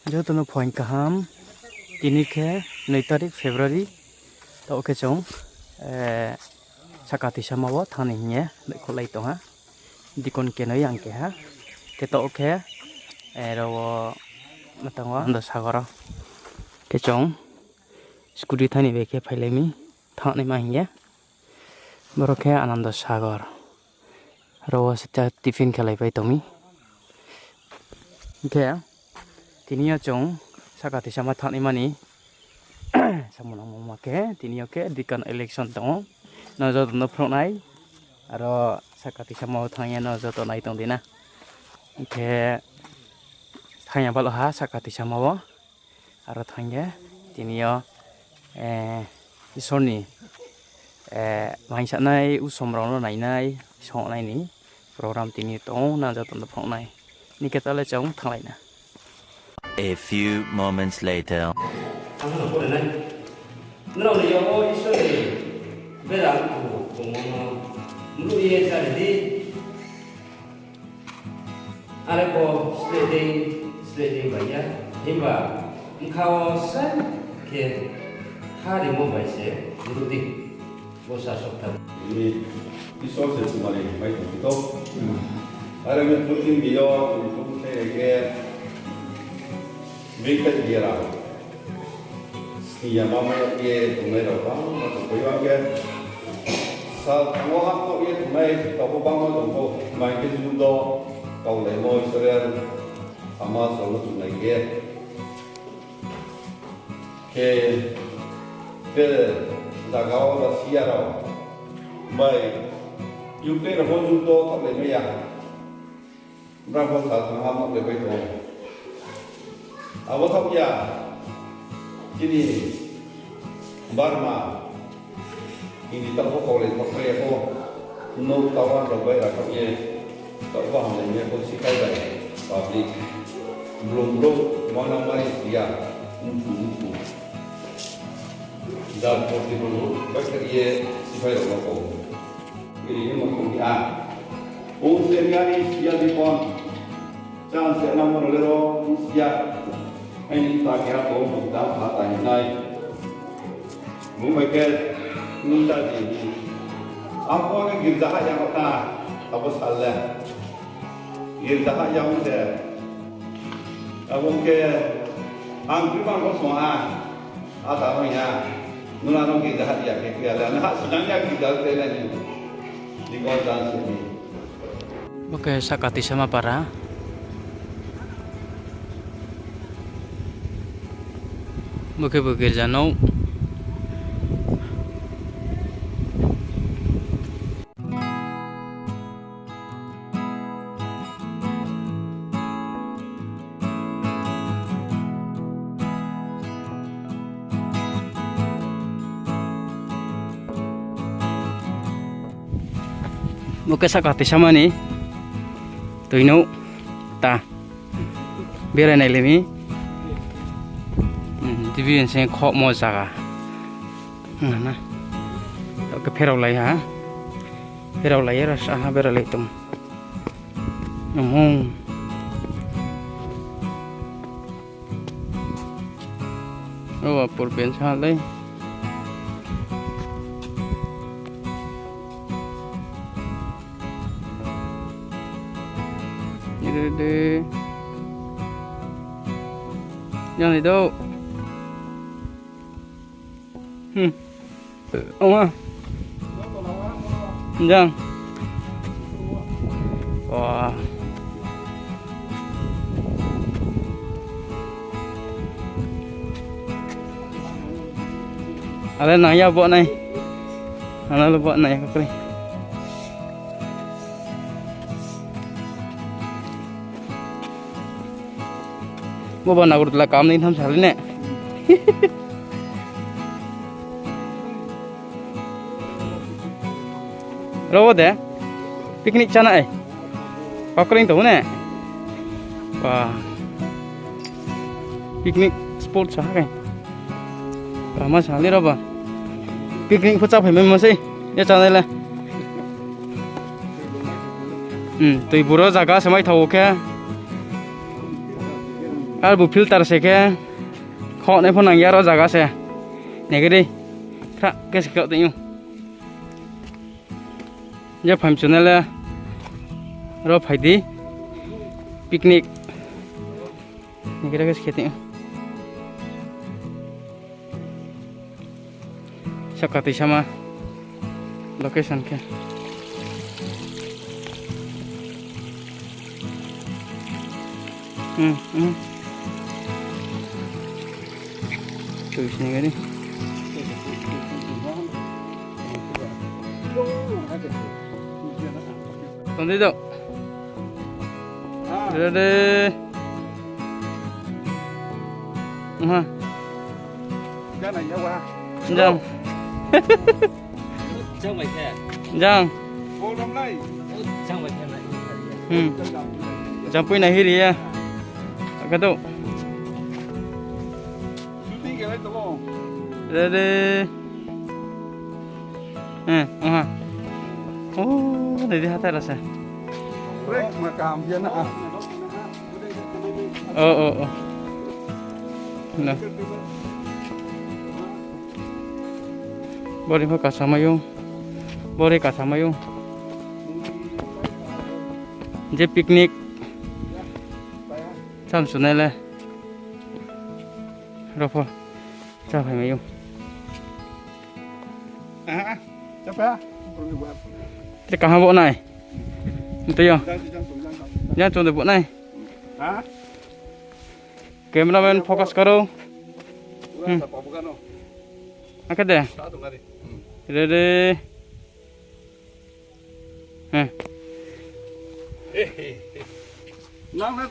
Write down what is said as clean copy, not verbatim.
Jauh tu poin kaham. Ini ke 2 tarik Februari. Tak oke cong. Sakati sama wa thaninya. Dekolai to ha. Dikon kena yang ke ha. Kita oke. Rawa matangwa anda sagara. Ke cong. Skudi thani beke phailemi. Thani mahnya. Baroke ananda sagar. Rawa setiap tiffin kelai pai tomi. Ke tini cong sakati sama thani mani. Sama nama make tini oke dikan election tong. Nazo no pronai. Aro sakati sama thangnya nazo to nai tong dina. Ke thangnya baloha sakati sama wa. Aro thangnya tini yo isoni main nai usomrong nai nai song nai ni program tini tong nazo to no pronai. Ni kita le cong thanglai na. A few moments later. No, yo isoni berangku como lu ye jadi are ko sledding bayar himba engkau san ke hari mo baise duduk bosa sokta ini resources kembali baik itu. Ada yang penting dia untuk saya ke mereka dia lah. Ia mama ye tunai orang atau kau yang saat orang kau ye tunai kau bangga tu main ke judo kau lemo Israel sama selalu tunai ke dagau Rusia rau mai Ukraine pun judo kau lemo ya berapa saat mengamak lebih tu awak tahu ya jadi Burma ini terlalu kolej pakai aku no kawan terbaik rakatnya tak faham lagi aku sikai dah public belum mana dia untuk dan pasti belum bagai sikai aku ini macam dia seniari dia di pon chance nama lero dia ini tak kira kau muda patah nai, mungkin muda jadi. Apa yang kita yang kita apa salah? Kita yang muda. Apa ke? Angkri bang kau semua ada orang ya. Mula orang kita dia kira lah. Nah sebenarnya kita kira ni di kota sini. Oke, sakati sama para. Muke bekerja no. Muke sakati sama ni. Tu ino ta. Biar naik lemi. TV yang saya kok mau jaga, mana? Oke perau lagi ha, perau lagi rasa ha perau lagi tum, oh pulpen salah, ini deh, yang itu. Ông Giang. Wow. Ada nanya buat naik. Ana lu buat naik kali. Gua nak urut lah kam ni tham sali ne. Robo deh, piknik cana pakai itu mana? Wah, piknik sport sah kan? Ramah sekali robo. Piknik pecah memang masih, ya cana lah. Tu ibu roh jaga semai tahu ke? Kalbu filter se ke kho ne phonang yaro jaga se ne ke dei thra ke se kau tinyu je pham chunela ro phaidi picnic ne ke se kheti sakati sama location ke tulis ni gani tonde do de cái này nhá qua jang Trong mày khe. jang cô năm nay Trong mày khe này. jang pui na hiri ya kado shooting cái này tao de oh de hata rasa break mà cảm giác à oh nah boleh pakai sama yung boleh kah sama yung je picnic sam sunele ropo cha phải mấy yung chấp á thế cả hai bộ này thấy không đang trong tủ đang nhá chọn được bộ này hả cameraman focus karo udah apa bukan no angkat deh satu kali ready nang nang